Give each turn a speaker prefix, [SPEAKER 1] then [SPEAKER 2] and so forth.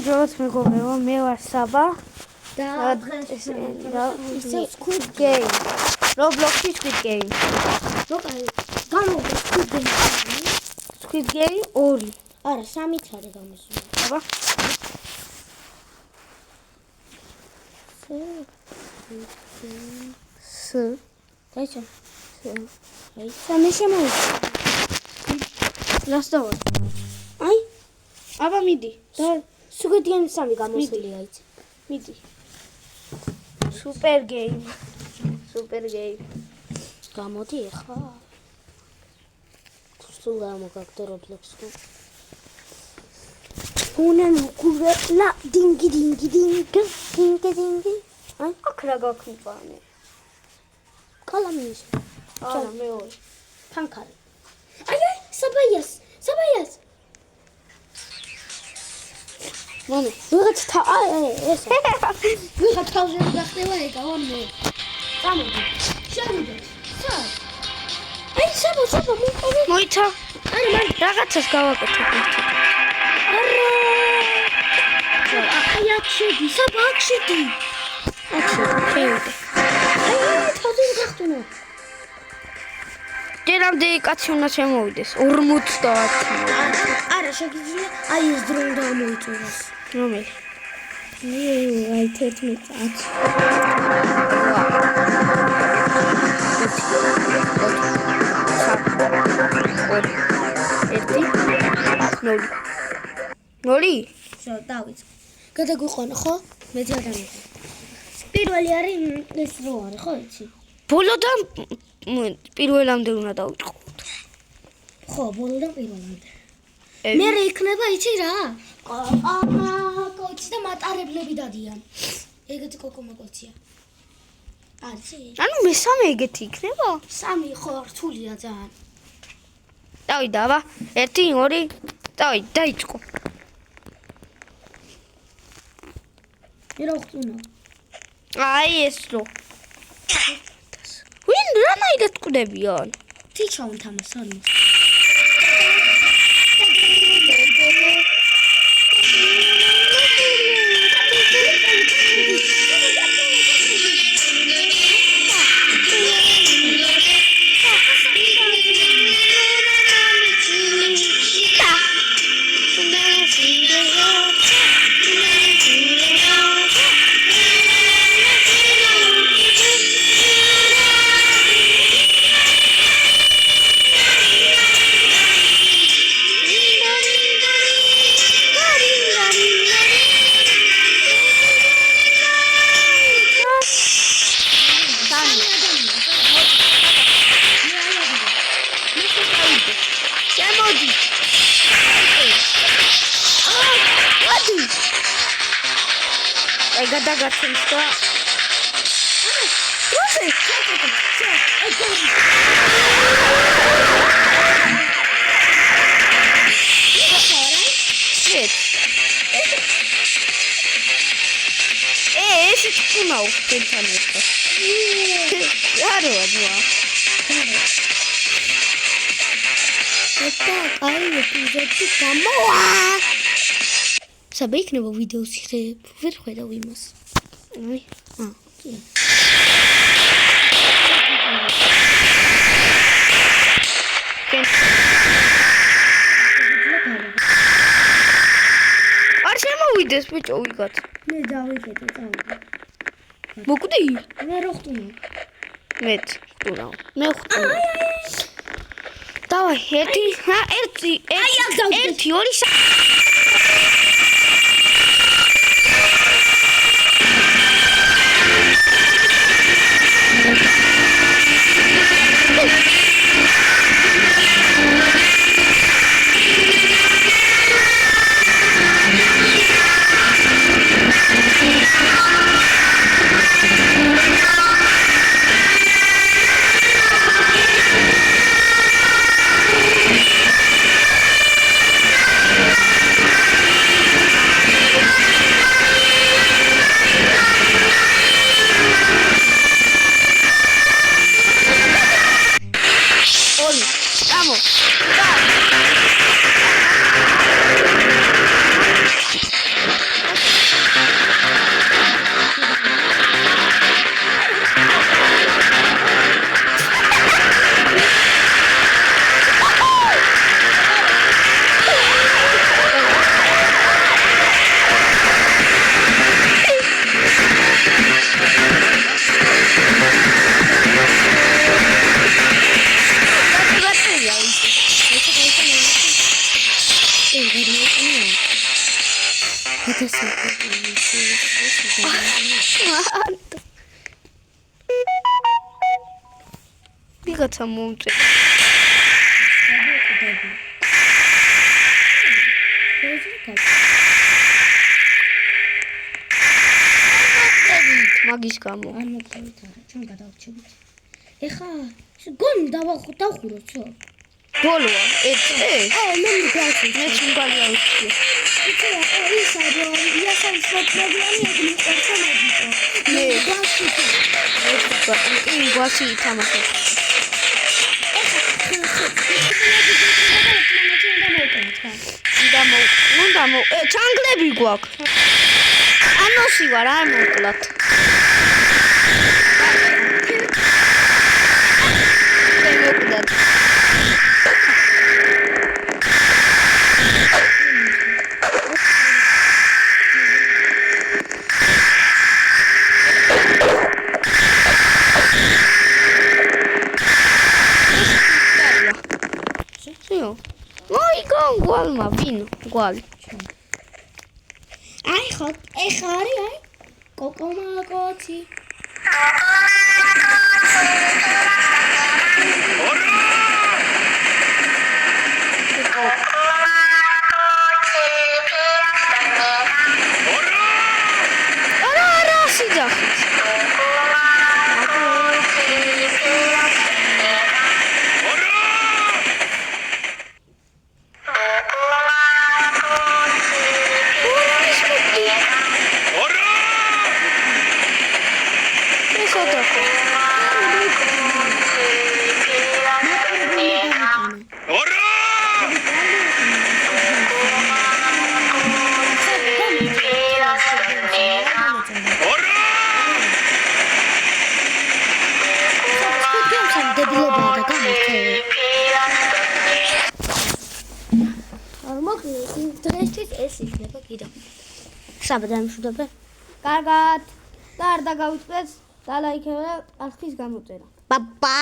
[SPEAKER 1] გამარჯობათ მეგობრებო, მე ვარ საბა
[SPEAKER 2] და
[SPEAKER 1] Squid Game. Roblox-ი Squid Game.
[SPEAKER 2] გამოვიდა
[SPEAKER 1] Squid Game 2.
[SPEAKER 2] არა, 3-იც არის გამოსული.
[SPEAKER 1] აბა.
[SPEAKER 2] დაიჭა. აი, სამი შემოვიდა.
[SPEAKER 1] ლასტავა.
[SPEAKER 2] აი,
[SPEAKER 1] აბა მიდი.
[SPEAKER 2] და Squid Game 3 გამოსულია იცი.
[SPEAKER 1] მიდი. Super Game.
[SPEAKER 2] გამოდი ახლა. სულ გამოგაგდა Roblox-ს. Unen kurla dingi.
[SPEAKER 1] აი, აქ რა გაქვიყვანე.
[SPEAKER 2] კალამის.
[SPEAKER 1] არა, მეორე.
[SPEAKER 2] ფანქარი. აი, საბაიას. მამე, ვიღაც ეს. ვიღაც თავზე გახდება ეგა, ვამე. წამოდი. შევიდე. სად? აი, საბა, მოიყვანე.
[SPEAKER 1] მოიცა.
[SPEAKER 2] არა, მან
[SPEAKER 1] რაღაცას გავაკეთებ.
[SPEAKER 2] არა. აი, აქ შედი, საბა, აქ შედი.
[SPEAKER 1] შევიდე.
[SPEAKER 2] აი, თავზე გახტუნო.
[SPEAKER 1] ჯერამდე კაცი უნდა შემოვიდეს 50.
[SPEAKER 2] არა, შეგიძლია აი ეს დრო უნდა ამოიწუროს.
[SPEAKER 1] რომელი?
[SPEAKER 2] აი 11. ნოლი? შო, დავიწყე. გადაგვიყვანა, ხო? მე გადამიყო. პირველი არის ეს რო არის, ხო იცი?
[SPEAKER 1] ბოლოდან პირველამდე უნდა დავიწყოთ.
[SPEAKER 2] ხო, ბოლოდან პირველამდე. მე რა იქნება იცი რა? კოჩი და მატარებლები დადიან. ეგეთი კოკომაკოცია. არცი?
[SPEAKER 1] ანუ მესამე ეგეთი იქნება?
[SPEAKER 2] 3 ხო რთულია ძალიან.
[SPEAKER 1] დავიდა, აბა. 1, 2. დაიწყო.
[SPEAKER 2] მე რა ხტუნა?
[SPEAKER 1] აი ეს რო. ვინ რანაირად კვდებიან?
[SPEAKER 2] თიჩა უნთამასო. აი გადაგაცემს და ეს თქმა უკეთთან ერთად. არა, ნუ. ეტა კაი ეპიზოდი გამოვა. საბა იქნება ვიდეოს ვერ ხედავ იმას.
[SPEAKER 1] აი,
[SPEAKER 2] კი.
[SPEAKER 1] არ შემოვიდეს ბიჭო ვიღაც.
[SPEAKER 2] მე დავიხედე, წავიდე.
[SPEAKER 1] მოკვდი?
[SPEAKER 2] მე რა ხტუნა?
[SPEAKER 1] მეც ხტუნავ. მე ხტუნავ. დავაი, 1, 2, 3. ვიღაცა მომწე. მაგის გამო.
[SPEAKER 2] არ მოკლევით არა, ჩვენ გადავრჩებით. ეხა გონი დავხუროთ, ხო?
[SPEAKER 1] ბოლოა, ერთი.
[SPEAKER 2] მე მიგაჩი.
[SPEAKER 1] მე სიმბალი ავიწყე.
[SPEAKER 2] იცი რა, ისა რომ იასაის მოკლევიანი ეგ მიყვარს მაგიტო. მე გვასი.
[SPEAKER 1] კი, გვასი ითამაშე. უნდა ჩანგლები გვაქვს. ანოსი ვარ, არ მოკლათ. გვალმა ვინ გვალი
[SPEAKER 2] აი ხო ეხა არის აი კოკომაკოთი
[SPEAKER 1] არა სიძახით
[SPEAKER 2] დღესთვის ეს იქნება კიდევ. საბადო მშვიდობე. კარგად. და არ დაგავიწყდეს და ლაიქებდა არხის გამოწერა.